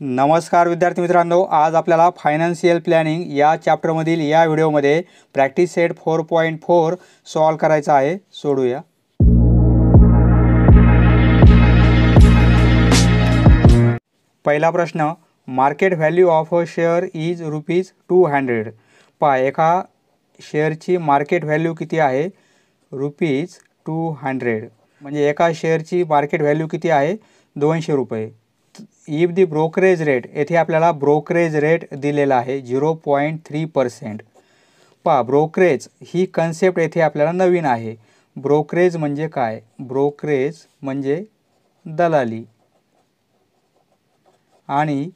नमस्कार विद्यार्थी मित्रांनो, आज आपल्याला फायनान्शियल प्लॅनिंग या चॅप्टरमधील या व्हिडिओमध्ये प्रॅक्टिस सेट 4.4 सॉल्व करायचा आहे. सोडूया. पहिला प्रश्न, market value of a share is ₹200. पहा, एका शेअरची मार्केट व्हॅल्यू किती आहे? ₹200. म्हणजे एका शेअरची मार्केट व्हॅल्यू किती आहे? ₹200. इफ दी ब्रोकरेज रेट, येथे आपल्याला ब्रोकरेज रेट दिलेला आहे 0.3%. पहा, ब्रोकरेज ही कन्सेप्ट येथे आपल्याला नवीन आहे. ब्रोकरेज म्हणजे काय? ब्रोकरेज म्हणजे दलाली आणि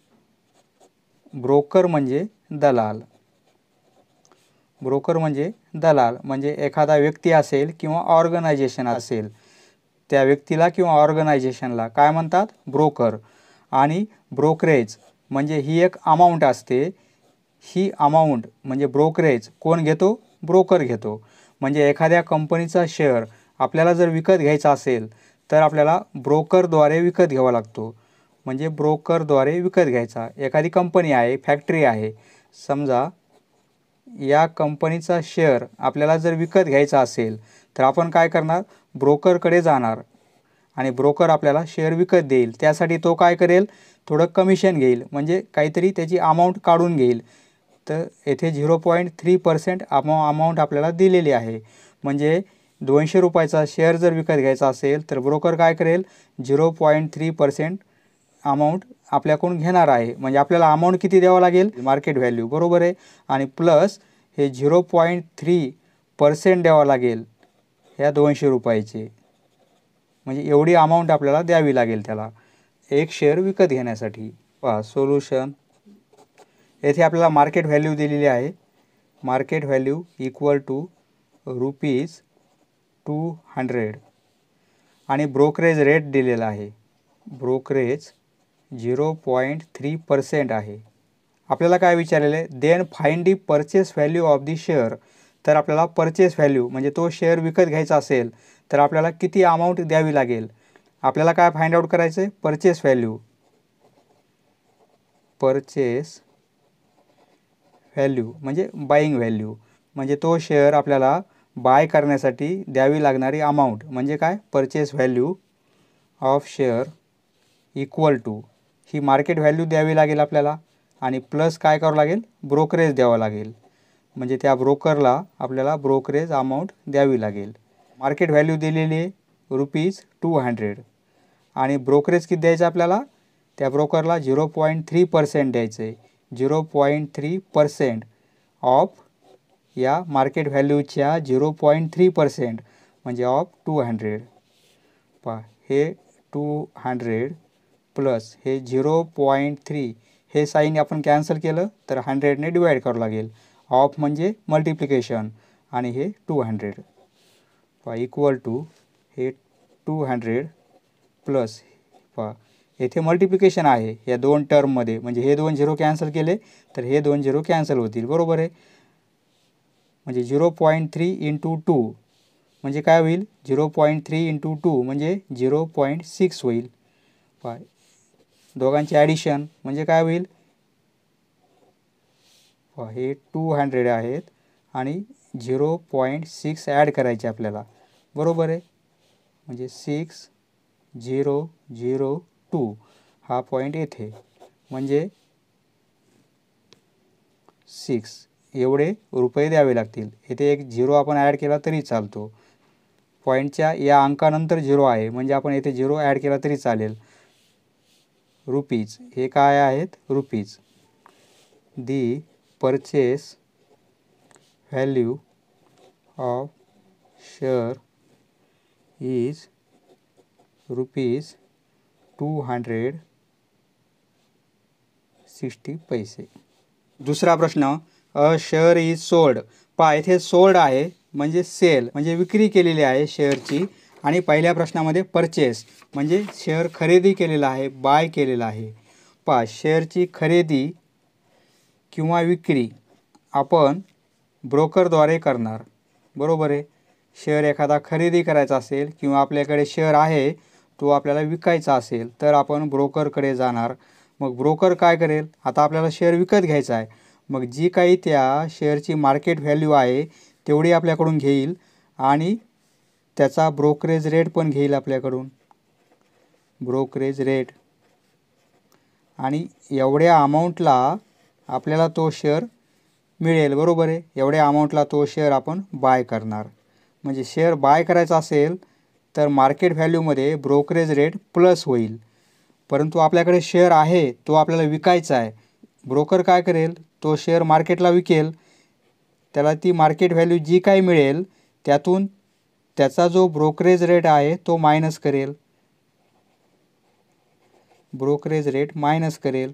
ब्रोकर म्हणजे दलाल. ब्रोकर म्हणजे दलाल, म्हणजे एखादा व्यक्ती असेल किंवा ऑर्गनायझेशन असेल, त्या व्यक्तीला किंवा ऑर्गनायझेशनला काय म्हणतात? ब्रोकर. आणि ब्रोकरेज म्हणजे ही एक अमाऊंट असते. ही अमाऊंट म्हणजे ब्रोकरेज कोण घेतो? ब्रोकर घेतो. म्हणजे एखाद्या कंपनीचा शेअर आपल्याला जर विकत घ्यायचा असेल तर आपल्याला ब्रोकरद्वारे विकत घ्यावा लागतो. म्हणजे ब्रोकरद्वारे विकत घ्यायचा. एखादी कंपनी आहे, फॅक्टरी आहे, समजा या कंपनीचा शेअर आपल्याला जर विकत घ्यायचा असेल तर आपण काय करणार? ब्रोकरकडे जाणार आणि ब्रोकर आपल्याला शेअर विकत देईल. त्यासाठी तो काय करेल? थोडं कमिशन घेईल, म्हणजे काहीतरी त्याची अमाऊंट काढून घेईल. तर येथे 0.3% अमाऊंट आपल्याला दिलेली आहे. म्हणजे ₹200चा शेअर जर विकत घ्यायचा असेल तर ब्रोकर काय करेल? 0.3% अमाऊंट आपल्याकडून घेणार आहे. म्हणजे आपल्याला अमाऊंट किती द्यावं लागेल? मार्केट व्हॅल्यू, बरोबर आहे. आणि प्लस हे 0.3% द्यावं लागेल ह्या ₹200चे. म्हणजे एवढी अमाऊंट आपल्याला द्यावी लागेल त्याला एक शेअर विकत घेण्यासाठी. पहा सोल्युशन, येथे आपल्याला मार्केट व्हॅल्यू दिलेली आहे. मार्केट व्हॅल्यू इक्वल टू ₹200 आणि ब्रोकरेज रेट दिलेला आहे. ब्रोकरेज 0.3% आहे. आपल्याला काय विचारलेलं आहे? Then find the purchase value of the share. तर आपल्याला परचेस व्हॅल्यू म्हणजे तो शेअर विकत घ्यायचा असेल तर आपल्याला किती अमाऊंट द्यावी लागेल? आपल्याला काय फाइंड आउट करायचं आहे? Purchase value. परचेस व्हॅल्यू म्हणजे बाईंग व्हॅल्यू, म्हणजे तो शेअर आपल्याला बाय करण्यासाठी द्यावी लागणारी अमाऊंट म्हणजे काय? Purchase value of share equal to ही मार्केट व्हॅल्यू द्यावी लागेल आपल्याला आणि प्लस काय करावं लागेल? ब्रोकरेज द्यावं लागेल. म्हणजे त्या ब्रोकरला आपल्याला ब्रोकरेज अमाऊंट द्यावी लागेल. मार्केट व्हॅल्यू दिलेली आहे ₹200 आणि ब्रोकरेज किती द्यायचं आपल्याला? त्या ब्रोकरला 0.3% द्यायचं आहे. 0.3% ऑफ या मार्केट व्हॅल्यूच्या 0.3% म्हणजे ऑफ 200. पहा, हे 200 प्लस हे 0.3, हे साईन आपण कॅन्सल केलं तर 100ने डिवाईड करावं लागेल. ऑफ म्हणजे मल्टिप्लिकेशन आणि हे 200. पहा इक्वल टू हे 200 प्लस, पहा येथे मल्टिप्लिकेशन आहे या दोन टर्ममध्ये, म्हणजे हे 2 झिरो कॅन्सल केले तर हे 2 झिरो कॅन्सल होतील, बरोबर आहे. म्हणजे 0.3 इंटू 2 म्हणजे काय होईल? 0.3 इंटू 2 म्हणजे 0.6 होईल. पहा दोघांचे ॲडिशन म्हणजे काय होईल? पहा हे 200 आहेत आणि 0.6 ॲड करायचे आपल्याला, बरोबर आहे. म्हणजे 6002 हा पॉईंट येथे, म्हणजे 6 एवढे रुपये द्यावे लागतील. येथे एक 0 आपण ॲड केला तरी चालतो. पॉईंटच्या या अंकानंतर 0 आहे म्हणजे आपण येथे 0 ॲड केला तरी चालेल. रुपीज, हे काय आहेत? Rupees. The purchase value of share is ₹260. दुसरा प्रश्न, अ शेअर इज सोल्ड. पहा इथे सोल्ड आहे म्हणजे सेल म्हणजे विक्री केलेली आहे शेअरची, आणि पहिल्या प्रश्नामध्ये परचेस म्हणजे शेअर खरेदी केलेला आहे, बाय केलेला आहे. पहा शेअरची खरेदी किंवा विक्री आपण ब्रोकरद्वारे करणार, बरोबर आहे. शेअर एखादा खरेदी करायचा असेल किंवा आपल्याकडे शेअर आहे तो आपल्याला विकायचा असेल तर आपण ब्रोकरकडे जाणार मग ब्रोकर काय करेल, आता आपल्याला शेअर विकत घ्यायचा आहे, मग जी काही त्या शेअरची मार्केट व्हॅल्यू आहे तेवढी आपल्याकडून घेईल आणि त्याचा ब्रोकरेज रेट पण घेईल आपल्याकडून, ब्रोकरेज रेट, आणि एवढ्या अमाऊंटला आपल्याला तो शेअर मिळेल, बरोबर आहे. एवढ्या अमाऊंटला तो शेअर आपण बाय करणार. म्हणजे शेअर बाय करायचा असेल तर मार्केट व्हॅल्यूमध्ये ब्रोकरेज रेट प्लस होईल, परंतु आपल्याकडे शेअर आहे तो आपल्याला विकायचा आहे. ब्रोकर काय करेल, तो शेअर मार्केटला विकेल, त्याला ती मार्केट व्हॅल्यू जी काही मिळेल त्यातून त्याचा जो ब्रोकरेज रेट आहे तो मायनस करेल, ब्रोकरेज रेट मायनस करेल,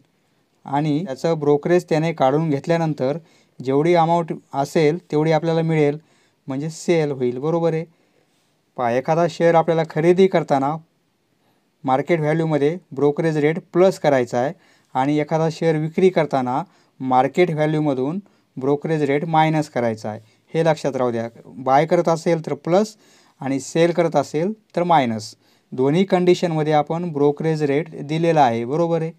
आणि त्याचं ब्रोकरेज त्याने काढून घेतल्यानंतर जेवढी अमाऊंट असेल तेवढी आपल्याला मिळेल, म्हणजे सेल होईल, बरोबर आहे. एखादा शेअर आपल्याला खरेदी करताना मार्केट व्हॅल्यूमध्ये ब्रोकरेज रेट प्लस करायचा आहे आणि एखादा शेअर विक्री करताना मार्केट व्हॅल्यूमधून ब्रोकरेज रेट मायनस करायचा आहे. हे लक्षात राहू द्या. बाय करत असेल तर प्लस आणि सेल करत असेल तर मायनस. दोन्ही कंडिशनमध्ये आपण ब्रोकरेज रेट दिलेला आहे, बरोबर आहे.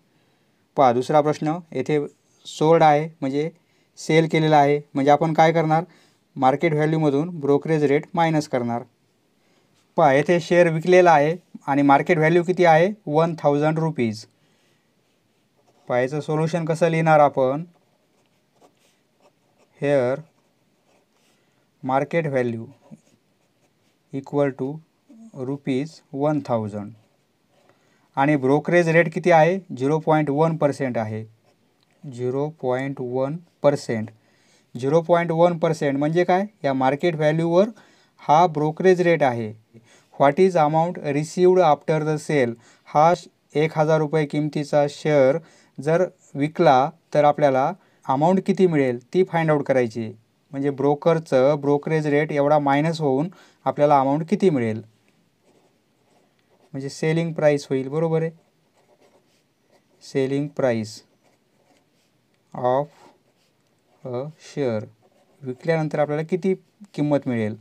दुसरा प्रश्न, येथे सोल्ड आहे म्हणजे सेल केलेला आहे, म्हणजे आपण काय करणार, मार्केट व्हॅल्यूमधून ब्रोकरेज रेट मायनस करणार. येथे शेअर विकलेला आहे आणि मार्केट व्हॅल्यू किती आहे, 1000 रुपीज. याचं सोल्युशन कसं लिहिणार आपण, here market value equal to ₹1000 आणि ब्रोकरेज रेट किती आहे, 0.1% आहे. 0.1%. 0.1% म्हणजे काय, या मार्केट व्हॅल्यूवर हा ब्रोकरेज रेट आहे. What is amount received after the sale. हा 1000 रुपये किमतीचा शेअर जर विकला तर आपल्याला अमाऊंट किती मिळेल ती फाइंड आउट करायची. म्हणजे ब्रोकरचं ब्रोकरेज रेट एवढा मायनस होऊन आपल्याला अमाऊंट किती मिळेल, म्हणजे सेलिंग प्राईस होईल, बरोबर आहे. Selling price of a share, विकल्यानंतर आपल्याला किती किंमत मिळेल,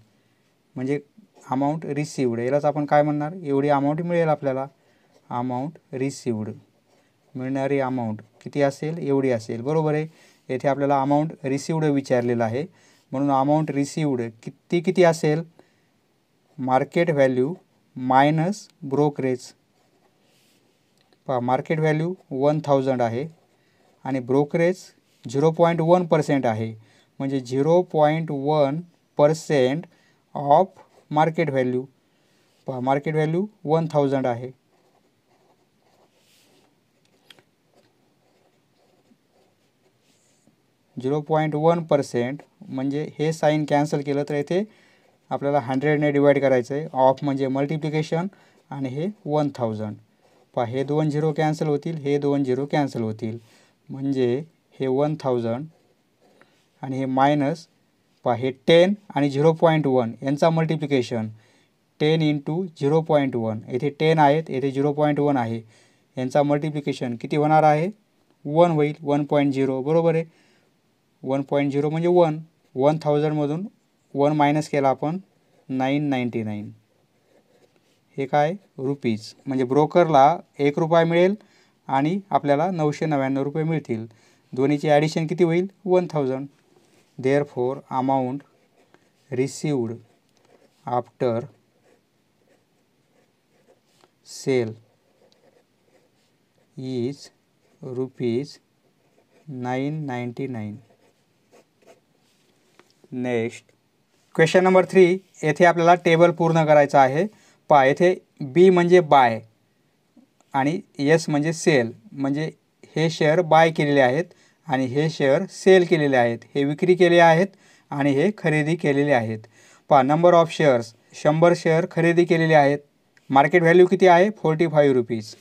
म्हणजे अमाऊंट रिसिव्ड, यालाच आपण काय म्हणणार, एवढी अमाऊंट मिळेल आपल्याला. अमाऊंट रिसिव्ड, मिळणारी अमाऊंट किती असेल, एवढी असेल, बरोबर आहे. येथे आपल्याला अमाऊंट रिसिव्ड विचारलेलं आहे, म्हणून अमाऊंट रिसिव्ड किती असेल, market value minus brokerage. Market value 1000 आहे आणि ब्रोकरेज 0.1% आहे, म्हणजे 0.1% of market value. Market value 1000 आहे. 0.1% म्हणजे हे साईन कॅन्सल केलं तर इथे आपल्याला 100ने डिवाईड करायचं आहे. ऑफ म्हणजे मल्टिप्लिकेशन आणि हे 1000. हे 2 झिरो कॅन्सल होतील, हे 2 झिरो कॅन्सल होतील, म्हणजे हे 1000 आणि हे मायनस हे 10 आणि 0.1 यांचा मल्टिप्लिकेशन, 10 इंटू 0.1, येथे 10 आहेत, येथे 0.1 आहे, यांचा मल्टिप्लिकेशन किती होणार आहे, 1 होईल, 1.0, बरोबर आहे. 1.0 म्हणजे 1. 1000मधून 1 मायनस केला आपण, 999. हे काय, रुपीज, म्हणजे ब्रोकरला 1 रुपया मिळेल आणि आपल्याला 999 रुपये मिळतील. दोन्हीची ॲडिशन किती होईल, 1000. Therefore amount received after sale is ₹999. Next question number 3. येथे आपल्याला टेबल पूर्ण करायचं आहे. येथे बी म्हणजे बाय आणि एस म्हणजे सेल, म्हणजे हे शेअर बाय केलेले आहेत आणि हे शेअर सेल केलेले आहेत, हे विक्री केले आहेत आणि हे खरेदी केलेले आहेत. नंबर ऑफ शेअर्स, 100 शेअर खरेदी केलेले आहेत. मार्केट व्हॅल्यू किती आहे, 45 रुपीज.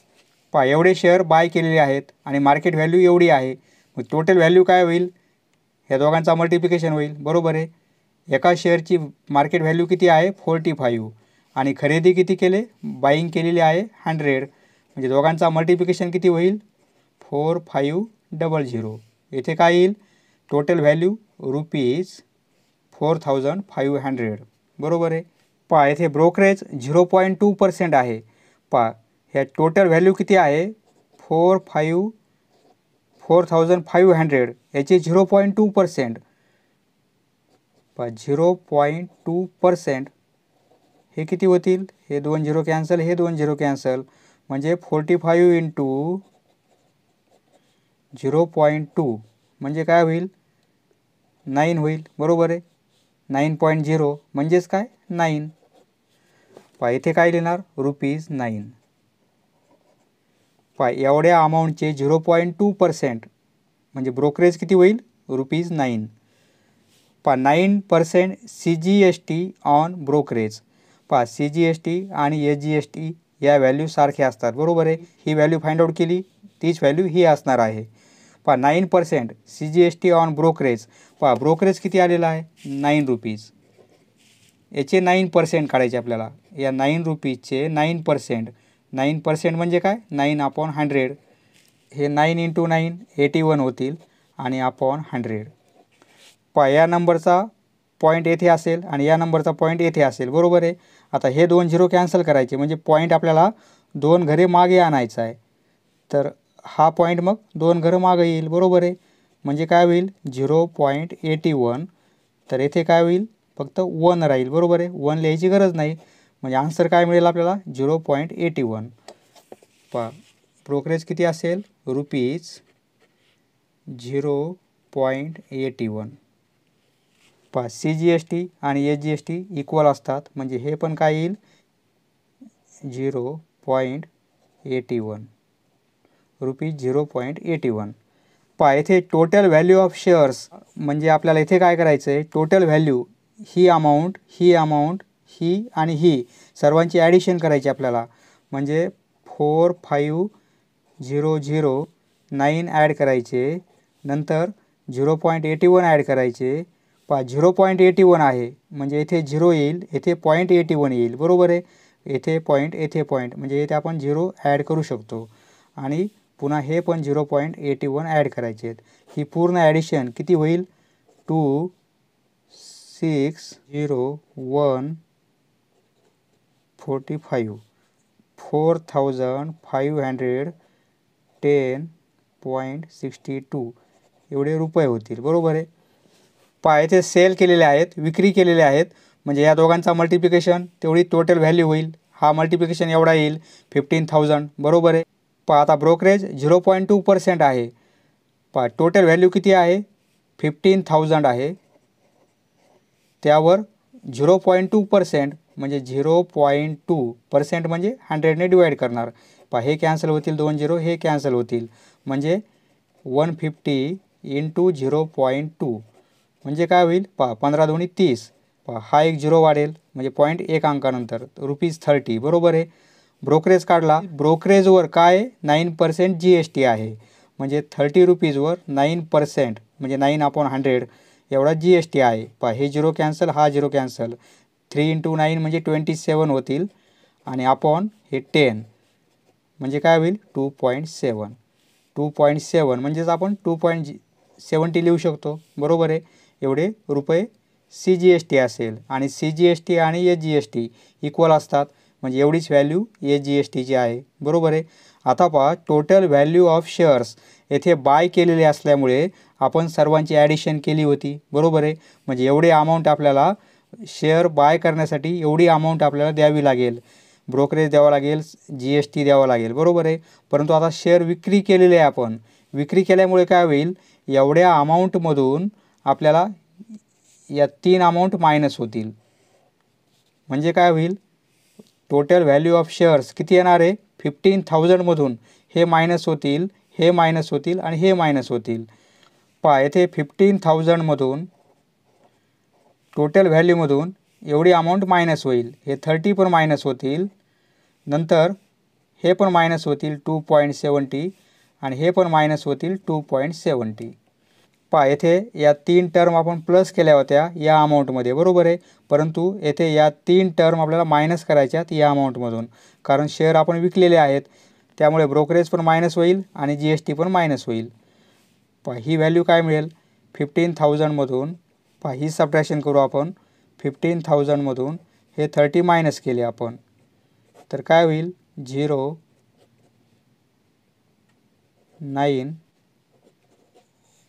एवढे शेअर बाय केलेले आहेत आणि मार्केट व्हॅल्यू एवढी आहे, मग टोटल व्हॅल्यू काय होईल, ह्या दोघांचा मल्टिप्लिकेशन होईल, बरोबर आहे. एका शेअरची मार्केट व्हॅल्यू किती आहे, 45 आणि खरेदी किती केले, बाईंग केलेली आहे 100, म्हणजे दोघांचा मल्टिप्लिकेशन किती होईल, 4500. येथे काय येईल, टोटल व्हॅल्यू ₹4500, बरोबर आहे. येथे ब्रोकरेज 0.2% आहे. ह्या टोटल व्हॅल्यू किती आहे, 4500 4500 याचे 0.2%. 0.2% हे किती होतील? हे 2 झिरो कॅन्सल, हे 2 झिरो कॅन्सल, म्हणजे 45 इंटू 0.2 म्हणजे काय होईल? 9 होईल. बरोबर आहे. 9.0 म्हणजेच काय? 9. इथे काय लिहिणार? ₹9. एवढ्या अमाऊंटचे 0.2% म्हणजे ब्रोकरेज किती होईल? ₹9. 9% CGST ऑन ब्रोकरेज. CGST आणि SGST या व्हॅल्यू सारख्या असतात. बरोबर आहे. ही व्हॅल्यू फाइंड आउट केली, तीच व्हॅल्यू ही असणार आहे. 9% CGST ऑन ब्रोकरेज. ब्रोकरेज किती आलेला आहे? ₹9. याचे 9% काढायचे आपल्याला. या ₹9चे 9%. 9% म्हणजे काय? 9/100. हे 9 इंटू 9 81 होतील आणि अपॉन 100. या नंबरचा पॉईंट येथे असेल आणि या नंबरचा पॉईंट येथे असेल. बरोबर आहे. आता हे 2 झिरो कॅन्सल करायचे म्हणजे पॉईंट आपल्याला 2 घरे मागे आणायचा आहे. तर हा पॉईंट मग 2 घरं मागे येईल. बरोबर आहे. म्हणजे काय होईल? 0.81. तर येथे काय होईल? फक्त 1 राहील. बरोबर आहे. 1 लिहायची गरज नाही. म्हणजे आन्सर काय मिळेल आपल्याला? 0.81. ब्रोकरेज किती असेल? ₹0.81. CGST आणि SGST इक्वल असतात म्हणजे हे पण काय येईल? 0.81. ₹0.81. येथे टोटल व्हॅल्यू ऑफ शेअर्स म्हणजे आपल्याला इथे काय करायचं आहे? टोटल व्हॅल्यू ही अमाऊंट, ही अमाऊंट, ही आणि ही सर्वांची ॲडिशन करायची आपल्याला. म्हणजे 4500 ॲड करायचे, नंतर 0.81 ॲड करायचे. 0.81 आहे म्हणजे येथे 0 येईल, येथे 0.81 येईल. बरोबर आहे. येथे पॉईंट, येथे पॉईंट म्हणजे येथे आपण 0 ॲड करू शकतो आणि पुन्हा हे पण 0.81 ॲड करायचे आहेत. ही पूर्ण ॲडिशन किती होईल? 260145 4510.62 एवढे रुपये होतील. बरोबर आहे. येथे सेल केलेले आहेत, विक्री केलेले आहेत म्हणजे या दोघांचा मल्टिप्लिकेशन तेवढी टोटल व्हॅल्यू होईल. हा मल्टिप्लिकेशन एवढा येईल 15,000. बरोबर आहे. आता ब्रोकरेज 0.2% आहे. टोटल व्हॅल्यू किती आहे? 15,000 आहे. त्यावर 0.2% म्हणजे 0.2% म्हणजे 100ने डिवाईड करणार. हे कॅन्सल होतील, 2 झिरो हे कॅन्सल होतील म्हणजे 150 इंटू 0.2 म्हणजे काय होईल? 15 दोन्ही 30. हा एक झिरो वाढेल म्हणजे पॉईंट 1 अंकानंतर ₹30. बरोबर आहे. ब्रोकरेज काढला. ब्रोकरेजवर काय? 9% GST आहे म्हणजे ₹30वर 9% म्हणजे 9/100 एवढा GST आहे. हे झिरो कॅन्सल, हा झिरो कॅन्सल. 3 इंटू 9 म्हणजे 27 होतील आणि अपॉन हे 10 म्हणजे काय होईल? 2.7. 2.7 म्हणजेच आपण 2.70 लिहू शकतो. बरोबर आहे. एवढे रुपये CGST असेल आणि CGST आणि SGST इक्वल असतात म्हणजे एवढीच व्हॅल्यू SGSTची आहे. बरोबर आहे. आता टोटल व्हॅल्यू ऑफ शेअर्स येथे बाय केलेले असल्यामुळे आपण सर्वांची ॲडिशन केली होती. बरोबर आहे. म्हणजे एवढे अमाऊंट आपल्याला शेअर बाय करण्यासाठी एवढी अमाऊंट आपल्याला द्यावी लागेल. ब्रोकरेज द्यावं लागेल, GST द्यावं लागेल. बरोबर आहे. परंतु आता शेअर विक्री केलेले आहे आपण. विक्री केल्यामुळे काय होईल? एवढ्या अमाऊंटमधून आपल्याला या 3 अमाऊंट मायनस होतील. म्हणजे काय होईल? टोटल व्हॅल्यू ऑफ शेअर्स किती येणार आहे? 15,000मधून हे मायनस होतील, हे मायनस होतील आणि हे मायनस होतील. येथे 15,000मधून टोटल व्हॅल्यूमधून एवढी अमाऊंट मायनस होईल. हे 30 पण मायनस होतील, नंतर हे पण मायनस होतील 2.70 आणि हे पण मायनस होतील 2.70. येथे या 3 टर्म आपण प्लस केल्या होत्या या अमाऊंटमध्ये. बरोबर आहे. परंतु येथे या 3 टर्म आपल्याला मायनस करायच्यात या अमाऊंटमधून, कारण शेअर आपण विकलेले आहेत. त्यामुळे ब्रोकरेज पण मायनस होईल आणि GST पण मायनस होईल. ही व्हॅल्यू काय मिळेल? 15,000मधून ही सबट्रॅक्शन करू आपण. 15,000मधून हे 30 मायनस केले आपण तर काय होईल? 0.9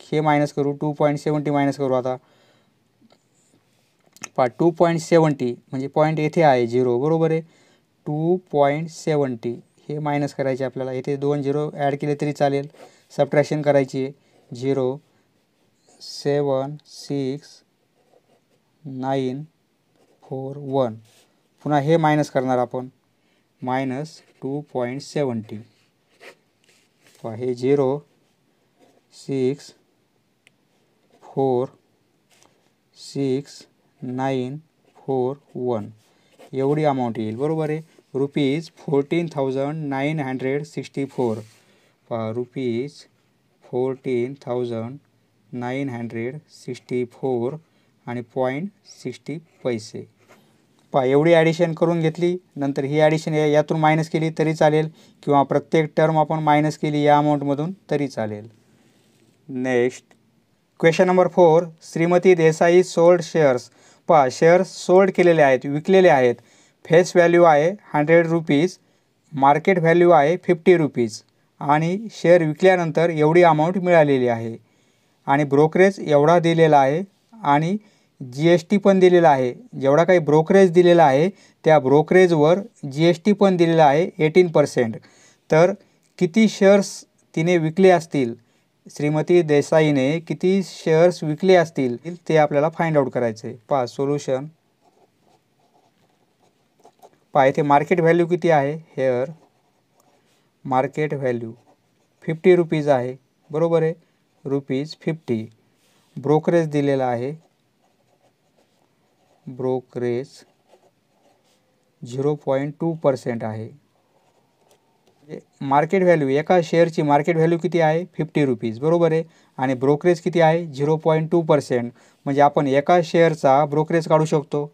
हे मायनस करू, 2.70 मायनस करू. आता पहा 2.70 म्हणजे पॉईंट येथे आहे 0 बरोबर आहे. 2.70 हे मायनस करायचे आपल्याला. येथे 2 0 ॲड केले तरी चालेल. सबट्रॅक्शन करायची आहे. 0 7 6 9 4 1. पुन्हा हे मायनस करणार आपण. मायनस 2.70. पहा हे 0 6 4 6 9 4 1 एवढी अमाऊंट येईल बरोबर आहे. रुपीज 14,964. पहा रुपीज 14,964 आणि 0.60 पैसे. पहा एवढी ॲडिशन करून घेतली. नंतर ही ॲडिशन यातून मायनस केली तरी चालेल किंवा प्रत्येक टर्म आपण मायनस केली या अमाऊंटमधून तरी चालेल. Next question number 4. Shrimati Desai sold shares. पहा शेअर्स सोल्ड केलेले आहेत, विकलेले आहेत. फेस व्हॅल्यू आहे 100 रुपीज, मार्केट व्हॅल्यू आहे 50 रुपीज आणि शेअर विकल्यानंतर एवढी अमाऊंट मिळालेली आहे आणि ब्रोकरेज एवढा दिलेला आहे आणि GST पण दिलेला आहे. जेवढा काही ब्रोकरेज दिलेला आहे त्या ब्रोकरेजवर GST पण दिलेला आहे 18%. तर किती शेअर्स तिने विकले असतील, श्रीमती देसाईने किती शेअर्स विकले असतील ते आपल्याला फाइंड आउट करायचे आहे. पहा सोल्युशन. पहा इथे मार्केट व्हॅल्यू किती आहे. हेअर मार्केट व्हॅल्यू 50 रुपीज आहे बरोबर आहे. रुपीज 50. ब्रोकरेज दिलेला आहे. ब्रोकरेज 0.2% आहे. मार्केट व्हॅल्यू एका शेअरची मार्केट व्हॅल्यू किती आहे 50 रुपीज बरोबर आहे आणि ब्रोकरेज किती आहे 0.2%. म्हणजे आपण एका शेअरचा ब्रोकरेज काढू शकतो.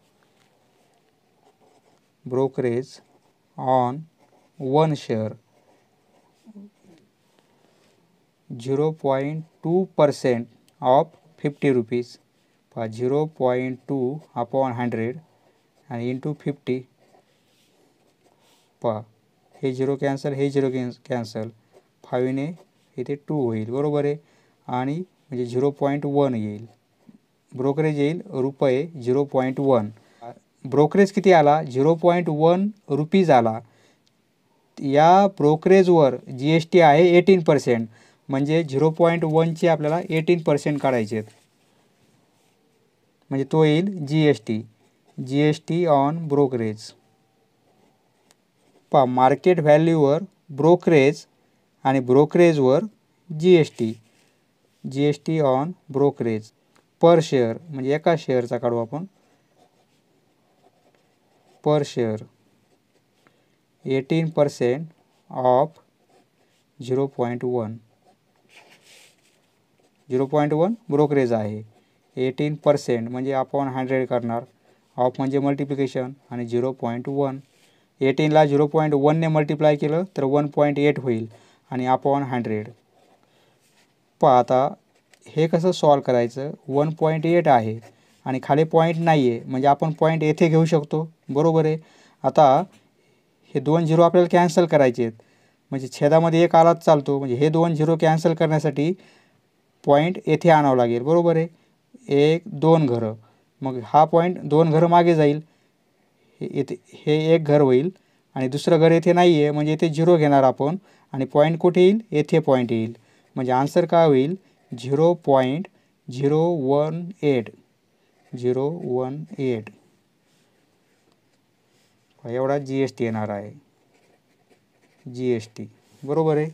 Brokerage on 1 share 0.2% of 50 rupees. पहा 0.2 अपॉन 100 आणि इंटू 50. पहा हे 0 कॅन्सल, हे 0 कॅन्सल. 5ने इथे 2 होईल बरोबर आहे आणि म्हणजे 0.1 येईल. ब्रोकरेज येईल रुपये 0.1. ब्रोकरेज किती आला 0.1 रुपीज आला. या ब्रोकरेजवर GST आहे 18%. म्हणजे 0.1चे आपल्याला 18% काढायचे आहेत. म्हणजे तो येईल GST ऑन ब्रोकरेज. पहा मार्केट व्हॅल्यूवर ब्रोकरेज आणि ब्रोकरेजवर GST on brokerage per share. म्हणजे एका शेअरचा काढू आपण. Per share 18% of 0.1. 0.1 ब्रोकरेज आहे. 18% म्हणजे अपॉन 100 करणार. ऑफ म्हणजे मल्टिप्लिकेशन आणि 0.1. 18ला 0.1ने मल्टिप्लाय केलं तर 1.8 होईल आणि अपॉन 100. पहा आता हे कसं सॉल्व करायचं. 1.8 आहे आणि खाली पॉईंट नाही आहे म्हणजे आपण पॉईंट येथे घेऊ शकतो बरोबर आहे. आता हे 2 0 आपल्याला कॅन्सल करायचे आहेत म्हणजे छेदामध्ये एक आलाच चालतो. म्हणजे हे 2 0 कॅन्सल करण्यासाठी पॉईंट येथे आणावं लागेल बरोबर आहे. 1 2 घरं. मग हा पॉईंट 2 घरं मागे जाईल. हे एक घर होईल आणि दुसरं घर येथे नाही आहे म्हणजे येथे 0 घेणार आपण आणि पॉईंट कुठे येईल येथे पॉईंट येईल. म्हणजे आन्सर काय होईल 0.018. 0.018 एवढा GST येणार आहे. GST बरोबर आहे.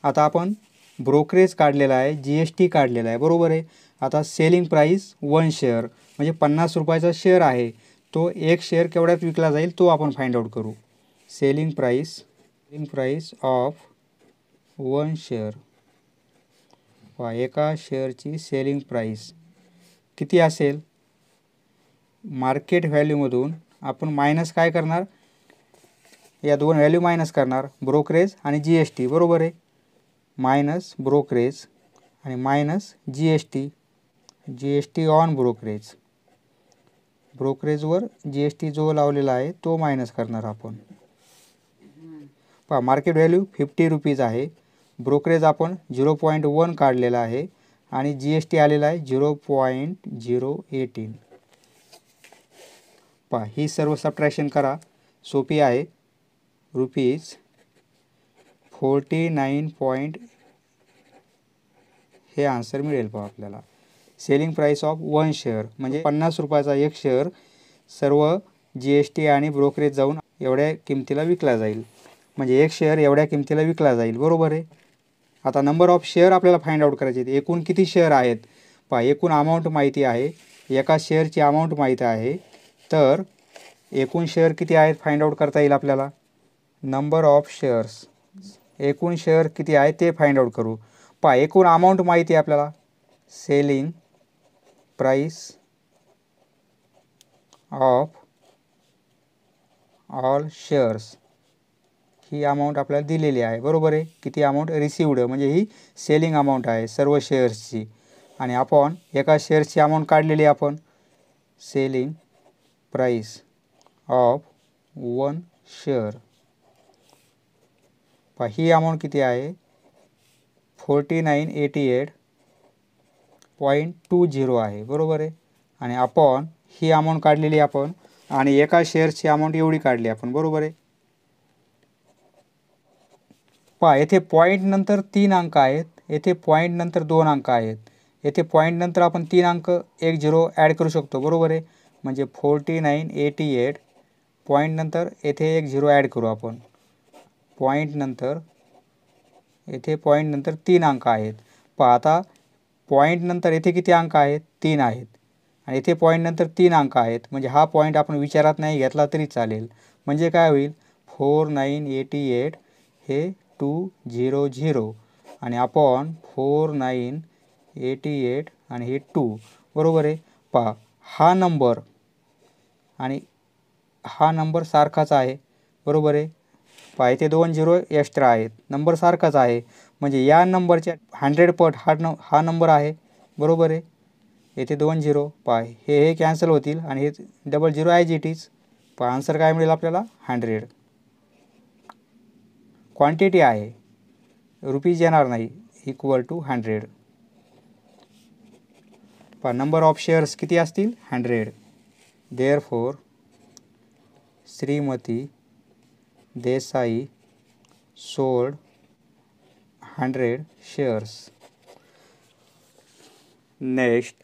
आता आपण ब्रोकरेज काढलेला आहे, GST काढलेला आहे बरोबर आहे. आता सेलिंग प्राईस 1 शेअर म्हणजे 50 रुपयाचा शेअर आहे. तो एक शेअर केवढ्यात विकला जाईल तो आपण फाइंड आउट करू. Selling price of 1 share. पहा एका शेअरची सेलिंग प्राईस किती असेल. मार्केट व्हॅल्यूमधून आपण मायनस काय करणार. या 2 व्हॅल्यू मायनस करणार ब्रोकरेज आणि GST बरोबर आहे. मायनस ब्रोकरेज आणि मायनस GST ऑन ब्रोकरेज. ब्रोकरेजवर GST जो लावलेला आहे तो मायनस करणार आपण. पहा मार्केट व्हॅल्यू 50 रुपीज आहे. ब्रोकरेज आपण 0.1 काढलेला आहे आणि GST आलेला आहे 0.018. पहा ही सर्व सबट्रॅक्शन करा, सोपी आहे. ₹49. हे आन्सर मिळेल पहा आपल्याला. सेलिंग प्राईस ऑफ 1 शेअर म्हणजे 50 रुपयाचा एक शेअर सर्व GST आणि ब्रोकरेज जाऊन एवढ्या किमतीला विकला जाईल. म्हणजे एक शेअर एवढ्या किमतीला विकला जाईल, बरोबर आहे. आता नंबर ऑफ शेअर आपल्याला फाइंड आउट करायचे आहेत. एकूण किती शेअर आहेत पहा, एकूण अमाऊंट माहिती आहे, एका शेअरची अमाऊंट माहिती आहे, तर एकूण शेअर किती आहेत फाइंड आउट करता येईल आपल्याला. नंबर ऑफ शेअर्स, एकूण शेअर किती आहे ते फाइंड आउट करू. पहा एकूण अमाऊंट माहिती आहे आपल्याला, selling price of all shares he amount आपल्याला दिलेली आहे, बरोबर आहे. किती अमाऊंट रिसिवड म्हणजे ही सेलिंग अमाऊंट आहे सर्व शेअर्सची, आणि आपण एका शेअर्सची अमाऊंट काढलेली आपण, सेलिंग प्राइस ऑफ 1 शेअर. पहा ही अमाऊंट किती आहे, 4988.20 आहे, बरोबर आहे. आणि आपण ही अमाऊंट काढलेली आपण, आणि एका शेअरची अमाऊंट एवढी काढली आपण, बरोबर आहे. पहा येथे पॉईंट नंतर 3 अंक आहेत, येथे पॉईंट नंतर 2 अंक आहेत, येथे पॉईंट नंतर आपण 3 अंक 1 0 ॲड करू शकतो, बरोबर आहे. म्हणजे 4988 पॉईंट नंतर येथे 1 0 ॲड करू आपण. पॉईंट नंतर येथे पॉईंट नंतर 3 अंक आहेत. पहा आता पॉईंट नंतर येथे किती अंक आहेत, 3 आहेत, आणि येथे पॉईंट नंतर 3 अंक आहेत. म्हणजे हा पॉईंट आपण विचारात नाही घेतला तरी चालेल. म्हणजे काय होईल, 4988 हे 200 आणि आपण 4988 आणि हे 2, बरोबर आहे. पहा हा नंबर आणि हा नंबर सारखाच आहे, बरोबर आहे. पहा इथे 2 0 एक्स्ट्रा आहेत, नंबर सारखाच आहे. म्हणजे या नंबरच्या 100 पट हा नंबर आहे, बरोबर आहे. येथे 2 0, पहा हे कॅन्सल होतील आणि हे डबल 0 ॲज इट इज. पहा आन्सर काय मिळेल आपल्याला, 100. क्वांटिटी आहे, रुपीज येणार नाही, इक्वल टू 100. पहा नंबर ऑफ शेअर्स किती असतील, 100. Therefore Shrimati Desai sold 100 shares. Next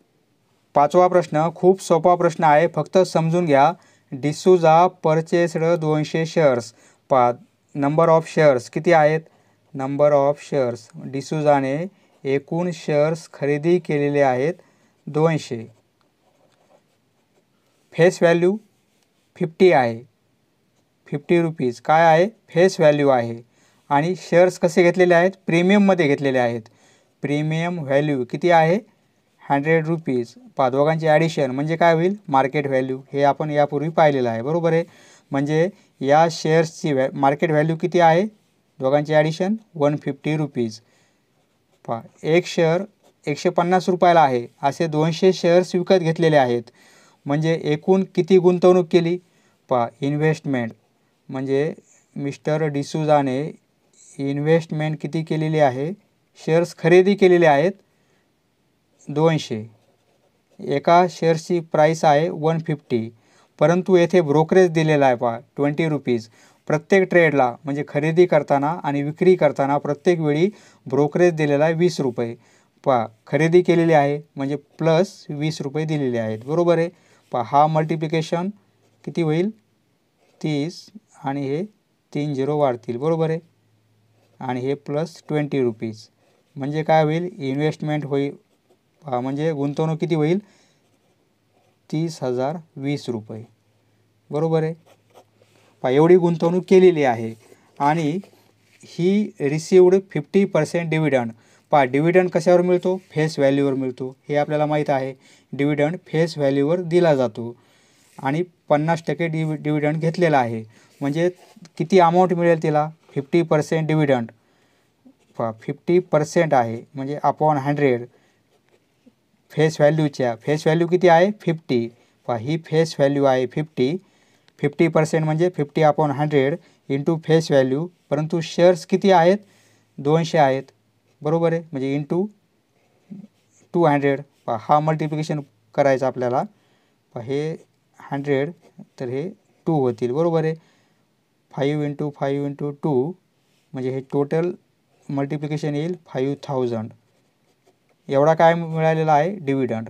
5वा प्रश्न खूप सोपा प्रश्न आहे, फक्त समजून घ्या. D'Souza purchased 200 shares. पहा नंबर ऑफ शेअर्स किती आहेत, नंबर ऑफ शेअर्स डिसूजाने एकूण शेअर्स खरेदी केलेले आहेत 200. फेस व्हॅल्यू 50 आहे, 50 रुपीज काय आहे, फेस व्हॅल्यू आहे. आणि शेअर्स कसे घेतलेले आहेत, प्रीमियममध्ये घेतलेले आहेत. प्रीमियम व्हॅल्यू किती आहे, 100 रुपीज. पहा दोघांची ॲडिशन म्हणजे काय होईल, मार्केट व्हॅल्यू. हे आपण यापूर्वी पाहिलेलं आहे, बरोबर आहे. म्हणजे या शेअर्सची मार्केट व्हॅल्यू किती आहे, दोघांची ॲडिशन 150 रुपीज. पहा एक शेअर 150 रुपयाला आहे, असे 200 शेअर्स विकत घेतलेले आहेत. म्हणजे एकूण किती गुंतवणूक केली. पहा इन्व्हेस्टमेंट म्हणजे मिस्टर डिसूजाने इन्व्हेस्टमेंट किती केलेली आहे, शेअर्स खरेदी केलेले आहेत 200. एका शेअर्सची प्राईस आहे 150, परंतु येथे ब्रोकरेज दिलेला आहे पहा 20 रुपीज. प्रत्येक ट्रेडला म्हणजे खरेदी करताना आणि विक्री करताना प्रत्येक वेळी ब्रोकरेज दिलेला आहे 20 रुपये. पहा खरेदी केलेली आहे म्हणजे प्लस 20 रुपये दिलेले आहेत, बरोबर आहे. पहा हा मल्टिप्लिकेशन किती होईल, 30 आणि हे 3 0 वाढतील, बरोबर आहे. आणि हे प्लस 20 रुपीज म्हणजे काय होईल, इन्व्हेस्टमेंट होईल. पहा म्हणजे गुंतवणूक किती होईल, 30,020 रुपये, बरोबर आहे. पहा एवढी गुंतवणूक केलेली आहे आणि ही रिसिवड 50% डिव्हिडंड. पहा डिव्हिडंड कशावर मिळतो, फेस व्हॅल्यूवर मिळतो, हे आपल्याला माहीत आहे. डिव्हिडंड फेस व्हॅल्यूवर दिला जातो आणि 50% डिव्हिडंड घेतलेला आहे. म्हणजे किती अमाऊंट मिळेल तिला, 50% डिव्हिडंड. पहा 50% आहे म्हणजे अपॉन 100 फेस व्हॅल्यूच्या, फेस व्हॅल्यू किती आहे 50. पहा ही फेस व्हॅल्यू आहे 50. 50% म्हणजे 50 अपॉन 100 इंटू फेस व्हॅल्यू. परंतु शेअर्स किती आहेत, 200 आहेत, बरोबर आहे. म्हणजे इंटू 200. हा मल्टिप्लिकेशन करायचा आपल्याला. हे 100 तर हे 2 होतील, बरोबर आहे. 5 × 5 × 2 म्हणजे हे टोटल मल्टिप्लिकेशन येईल 5000. एवढा काय मिळालेला आहे? डिव्हिडंड.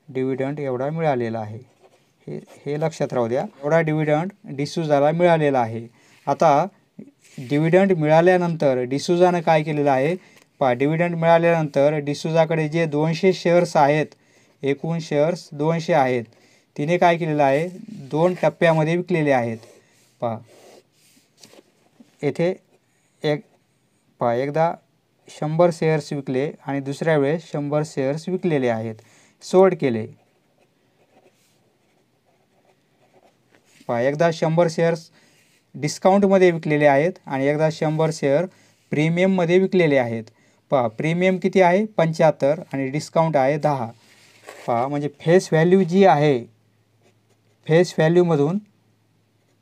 डिव्हिडंड एवढा मिळालेला आहे. हे लक्षात राहू द्या. एवढा डिव्हिडंड डिसूझाला मिळालेला आहे. आता डिव्हिडंड मिळाल्यानंतर डिसूझानं काय केलेलं आहे? डिव्हिडंड मिळाल्यानंतर डिसूझाकडे जे 200 शेअर्स आहेत, एकूण शेअर्स 200 आहेत, तिने काय केलेलं आहे? 2 टप्प्यामध्ये विकलेले आहेत. येथे एकदा 100 शेअर्स विकले आणि दुसऱ्या वेळेस 100 शेअर्स विकलेले आहेत, सोल्ड केले. एकदा 100 शेअर्स डिस्काउंटमध्ये विकलेले आहेत आणि एकदा 100 शेअर प्रीमियममध्ये विकलेले आहेत. प्रीमियम किती आहे? 75 आणि डिस्काउंट आहे 10. म्हणजे फेस व्हॅल्यू जी आहे, फेस व्हॅल्यूमधून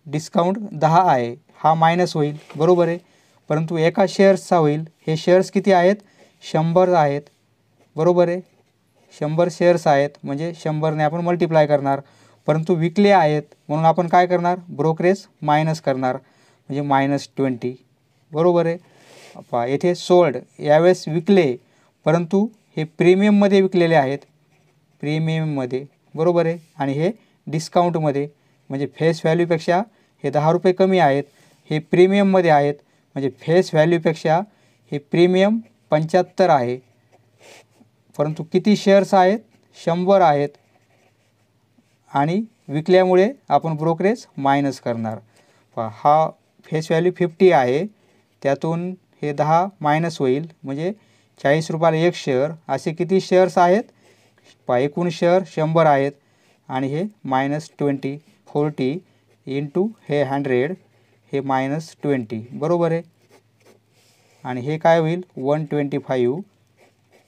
डिस्काउंट 10 आहे, हा मायनस होईल, बरोबर आहे. परंतु एका शेअर्सचा होईल. हे शेअर्स किती आहेत? 100 आहेत, बरोबर आहे. 100 शेअर्स आहेत म्हणजे 100ने आपण मल्टिप्लाय करणार. परंतु विकले आहेत म्हणून आपण काय करणार? ब्रोकरेज मायनस करणार, म्हणजे -20, बरोबर आहे. येथे सोल्ड यावेळेस विकले, परंतु हे प्रीमियममध्ये विकलेले आहेत, प्रीमियममध्ये, बरोबर आहे. आणि हे डिस्काउंटमध्ये, म्हणजे फेस व्हॅल्यूपेक्षा हे 10 रुपये कमी आहेत. हे प्रीमियममध्ये आहेत, म्हणजे फेस व्हॅल्यूपेक्षा हे प्रीमियम 75 आहे. परंतु किती शेअर्स आहेत? 100 आहेत. आणि विकल्यामुळे आपण ब्रोकरेज मायनस करणार. हा फेस व्हॅल्यू 50 आहे, त्यातून हे 10 मायनस होईल, म्हणजे 40 रुपयाला एक शेअर. असे किती शेअर्स आहेत? एकूण शेअर 100 आहेत आणि हे -20, 40 × हे 100, हे -20, बरोबर आहे. आणि हे काय होईल? 125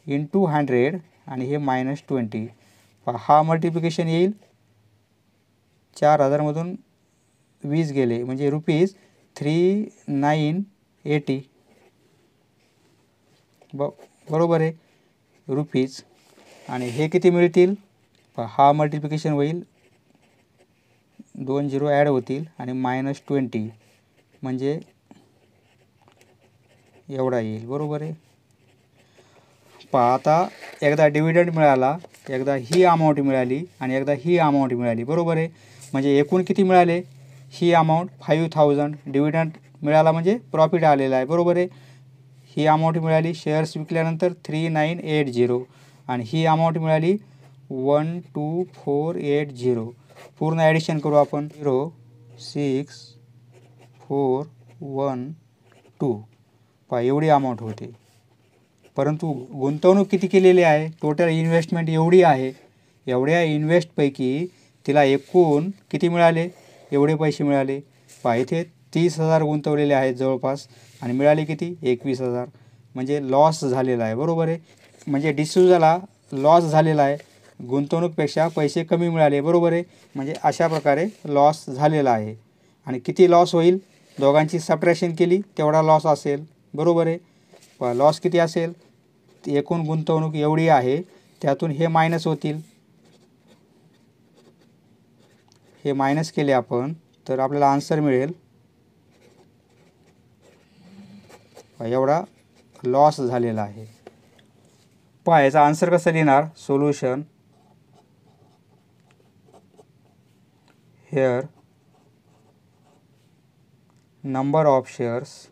× 100 आणि हे -20. हा मल्टिप्लिकेशन येईल. 4000मधून 20 गेले म्हणजे ₹3980, बरोबर आहे, रुपीज. आणि हे किती मिळतील? हा मल्टिप्लिकेशन होईल, 2 झिरो ॲड होतील आणि -20 म्हणजे एवढा येईल, बरोबर आहे. आता एकदा डिव्हिडंड मिळाला, एकदा ही अमाऊंट मिळाली आणि एकदा ही अमाऊंट मिळाली, बरोबर आहे. म्हणजे एकूण किती मिळाले? ही अमाऊंट 5000. डिव्हिडंड मिळाला म्हणजे प्रॉफिट आलेला आहे, बरोबर आहे. ही अमाऊंट मिळाली शेअर्स विकल्यानंतर 3980 आणि ही अमाऊंट मिळाली 12480. पूर्ण ॲडिशन करू आपण. 06412 एवढी अमाऊंट होते. परंतु गुंतवणूक किती केलेली आहे? टोटल इन्व्हेस्टमेंट एवढी आहे. एवढ्या इन्व्हेस्टपैकी तिला एकूण किती मिळाले? एवढे पैसे मिळाले. इथे 30,000 गुंतवलेले आहेत जवळपास आणि मिळाले किती? 21,000. म्हणजे लॉस झालेला आहे, बरोबर आहे. म्हणजे डिसूझाला लॉस झालेला आहे, गुंतवणूकपेक्षा पैसे कमी मिळाले, बरोबर आहे. म्हणजे अशा प्रकारे लॉस झालेला आहे. आणि किती लॉस होईल? दोघांची सबट्रॅक्शन केली तेवढा लॉस असेल, बरोबर आहे. लॉस किती असेल? एकूण गुंतवणूक एवढी आहे, त्यातून हे मायनस होतील. हे मायनस केले आपण तर आपल्याला आन्सर मिळेल एवढा लॉस झालेला आहे. याचा आन्सर कसं लिहिणार? Solution here number of shares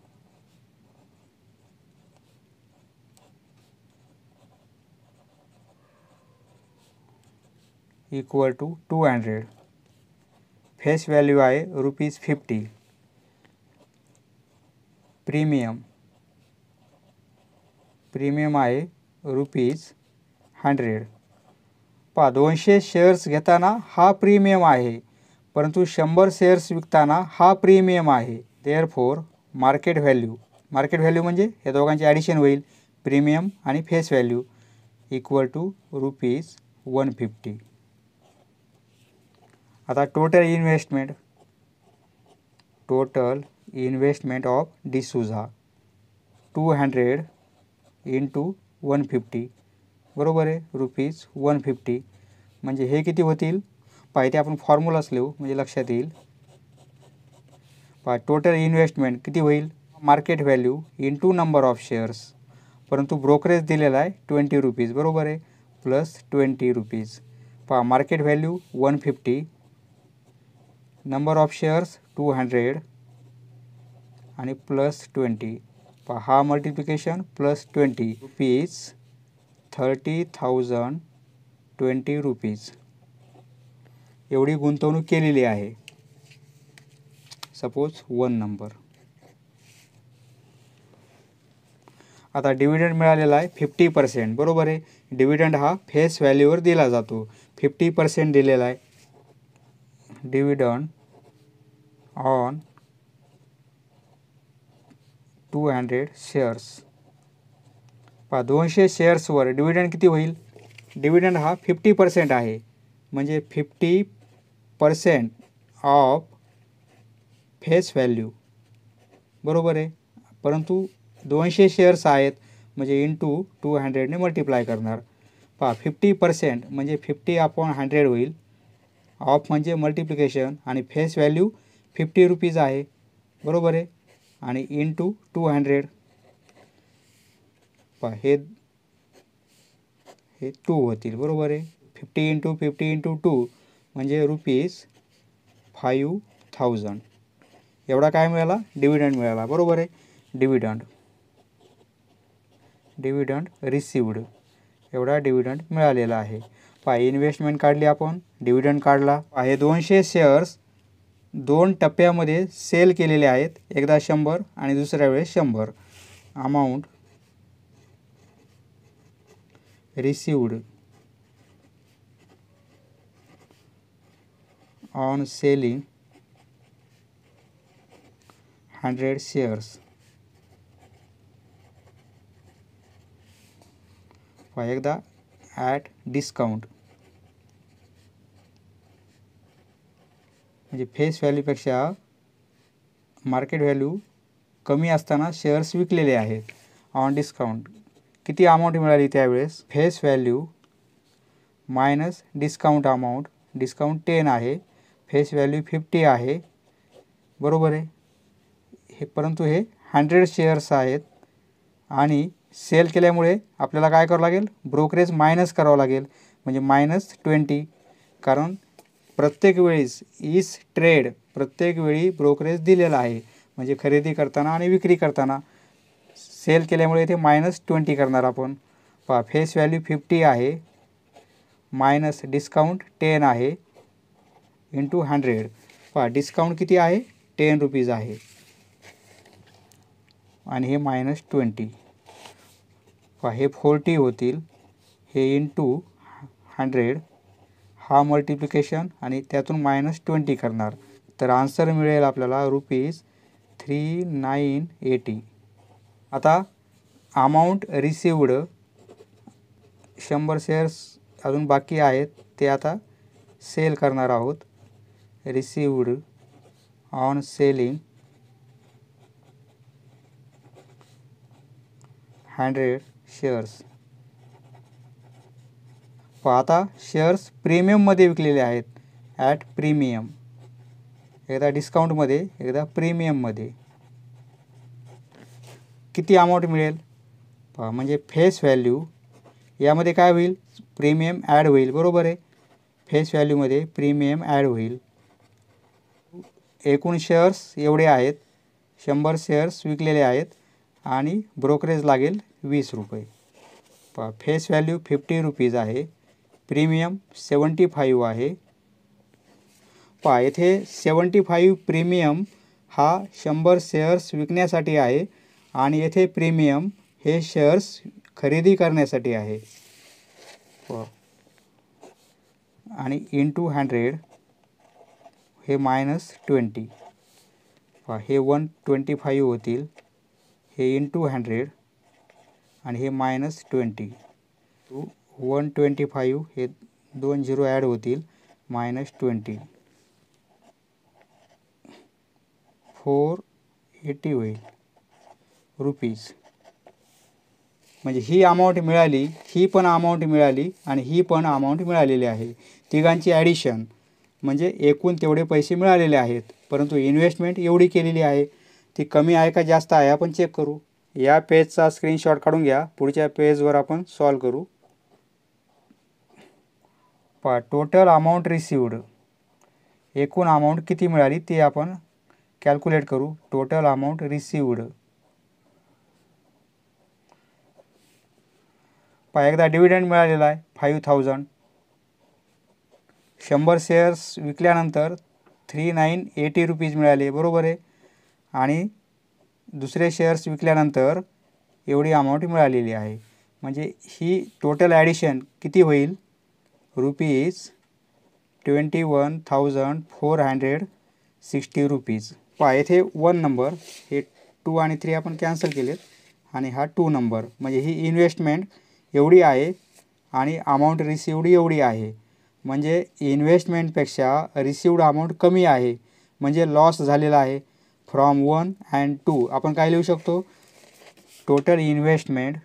equal to 200. Face value आहे ₹50. प्रीमियम आहे ₹100. 200 शेअर्स घेताना हा प्रीमियम आहे, परंतु 100 शेअर्स विकताना हा प्रीमियम आहे. देअरफॉर मार्केट व्हॅल्यू म्हणजे या दोघांचे ॲडिशन होईल, प्रीमियम आणि फेस व्हॅल्यू इक्वल टू ₹150. आता टोटल इन्व्हेस्टमेंट ऑफ डिसूझा 200 × 150 बरोबर आहे, ₹150. म्हणजे हे किती होतील पहा, इथे आपण फॉर्म्युलाच लिहू म्हणजे लक्षात येईल. पहा, टोटल इन्व्हेस्टमेंट किती होईल, market value into number of shares, परंतु ब्रोकरेज दिलेला आहे ₹20, बरोबर आहे, प्लस ₹20. पहा, market value 150, number of shares 200 आणि प्लस 20. पहा, हा मल्टिप्लिकेशन प्लस 20 रुपीज 30,020 एवढी गुंतवणूक केलेली आहे. Suppose 1 number. आता डिव्हिडंड मिळालेला आहे 50%, बरोबर आहे. डिव्हिडंड हा फेस व्हॅल्यूवर दिला जातो. 50% दिलेला आहे. Dividend on 200 shares. पहा, 200 शेअर्सवर डिव्हिडंड किती होईल, डिव्हिडंड हा 50% आहे, म्हणजे 50% ऑफ फेस व्हॅल्यू, बरोबर आहे. परंतु 200 शेअर्स आहेत म्हणजे इंटू 200ने मल्टिप्लाय करणार. पहा, 50% म्हणजे 50/100 होईल. ऑफ म्हणजे मल्टिप्लिकेशन आणि फेस व्हॅल्यू ₹50 आहे, बरोबर आहे, आणि इंटू 200. पहा, हे 2 होतील, बरोबर आहे. 50 × 50 × 2 म्हणजे ₹5,000 एवढा काय मिळाला, डिव्हिडंड मिळाला, बरोबर आहे. डिव्हिडंड रिसिव्ड एवढा डिव्हिडंड मिळालेला आहे. पहा, इन्व्हेस्टमेंट काढली आपण, डिव्हिडंड काढला. हे 200 शेअर्स 2 टप्प्यामध्ये सेल केलेले आहेत, एकदा 100 आणि दुसऱ्या वेळेस 100. Amount received on selling 100 shares. एकदा ॲट डिस्काउंट म्हणजे फेस व्हॅल्यूपेक्षा मार्केट व्हॅल्यू कमी असताना शेअर्स विकलेले आहेत. ऑन डिस्काउंट किती अमाऊंट मिळाली त्यावेळेस, face value minus discount amount. Discount 10 आहे, फेस व्हॅल्यू 50 आहे, बरोबर आहे. परंतु हे 100 शेअर्स आहेत आणि सेल केल्यामुळे आपल्याला काय करावं लागेल, ब्रोकरेज मायनस करावं लागेल, म्हणजे -20. कारण प्रत्येक वेळेस प्रत्येक वेळी ब्रोकरेज दिलेला आहे, म्हणजे खरेदी करताना आणि विक्री करताना. सेल केल्यामुळे इथे -20 करणार आपण. पहा, फेस व्हॅल्यू 50 आहे, मायनस डिस्काउंट 10 आहे, इंटू 100. पहा, डिस्काउंट किती आहे, ₹10 आहे आणि हे -20. पहा, हे 40 होतील, हे इंटू 100, हा मल्टिप्लिकेशन आणि त्यातून -20 करणार. तर आन्सर मिळेल आपल्याला ₹3980. आता अमाऊंट रिसिव्ड 100 शेअर्स अजून बाकी आहेत, ते आता सेल करणार आहोत. Received on selling 100 shares. पहा, आता शेअर्स प्रीमियममध्ये विकलेले आहेत, ॲट प्रीमियम. एकदा डिस्काउंटमध्ये, एकदा प्रीमियममध्ये. किती अमाऊंट मिळेल पहा, म्हणजे फेस व्हॅल्यू यामध्ये काय होईल, प्रीमियम ॲड होईल, बरोबर आहे. फेस व्हॅल्यूमध्ये प्रीमियम ॲड होईल. एकूण शेअर्स एवढे आहेत, 100 शेअर्स विकलेले आहेत आणि ब्रोकरेज लागेल ₹20. पहा, फेस व्हॅल्यू ₹50 आहे, प्रीमियम 75 आहे. पहा, येथे 75 प्रीमियम हा 100 शेअर्स विकण्यासाठी आहे आणि येथे प्रीमियम हे शेअर्स खरेदी करण्यासाठी आहे. आणि इंटू 100 हे -20. पहा, हे 125 होतील, हे इंटू 100 आणि हे -20. 125 हे 2 झिरो ॲड होतील, -20. 480 होईल रुपीज. म्हणजे ही अमाऊंट मिळाली, ही पण अमाऊंट मिळाली आणि ही पण अमाऊंट मिळालेली आहे. तिघांची ॲडिशन म्हणजे एकूण तेवढे पैसे मिळालेले आहेत. परंतु इन्व्हेस्टमेंट एवढी केलेली आहे, ती कमी आहे का जास्त आहे आपण चेक करू. या पेजचा स्क्रीनशॉट काढून घ्या. पुढच्या पेजवर आपण सॉल्व करू. टोटल अमाऊंट रिसिव्ड, एकूण अमाऊंट किती मिळाली ते आपण कॅल्क्युलेट करू. Total amount received. एकदा डिव्हिडंड मिळालेला आहे 5000. 100 शेअर्स विकल्यानंतर 3980 रुपीज मिळाले, बरोबर आहे. आणि दुसरे शेअर्स विकल्यानंतर एवढी अमाऊंट मिळालेली आहे. म्हणजे ही टोटल ॲडिशन किती होईल? ₹21,460 रुपीज. येथे 1 नंबर, हे 2 आणि 3 आपण कॅन्सल केलेत आणि हा 2 नंबर. म्हणजे ही इन्व्हेस्टमेंट एवढी आहे आणि अमाऊंट रिसिव्ड एवढी आहे. म्हणजे इन्व्हेस्टमेंटपेक्षा रिसिव्ड अमाऊंट कमी आहे, म्हणजे लॉस झालेला आहे. फ्रॉम 1 अँड 2 आपण काय लिहू शकतो? टोटल इन्व्हेस्टमेंट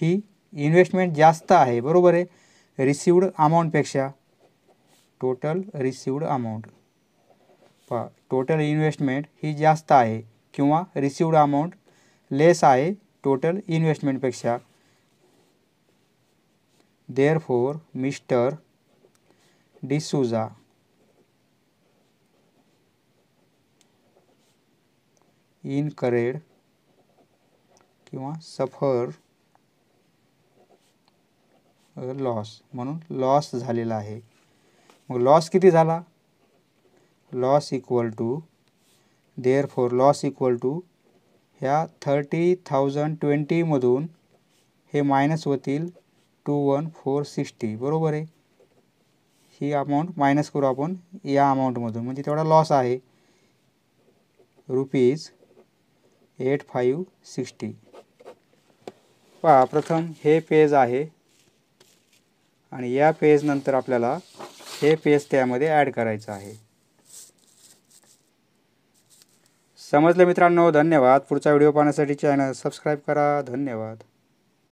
ही इन्व्हेस्टमेंट जास्त आहे, बरोबर आहे, रिसिव्ड अमाऊंटपेक्षा. Total received amount total investment ही जास्त आहे किंवा रिसिव्ड अमाऊंट लेस आहे टोटल इन्व्हेस्टमेंटपेक्षा. देअरफॉर मिस्टर डिसूजा इनकरेड किंवा सफर लॉस, म्हणून लॉस झालेला आहे. मग लॉस किती झाला? Loss equal to, therefore loss equal to, ह्या 30,020मधून हे मायनस होतील 21,460, बरोबर आहे. ही अमाऊंट मायनस करू आपण या अमाऊंटमधून, म्हणजे तेवढा लॉस आहे ₹8560. प्रथम हे पेज आहे आणि या पेज नंतर आपल्याला हे पेज त्यामध्ये ॲड करायचं आहे. समजलं मित्रांनो? धन्यवाद. पुढचा व्हिडिओ पाहण्यासाठी चॅनल सबस्क्राईब करा. धन्यवाद.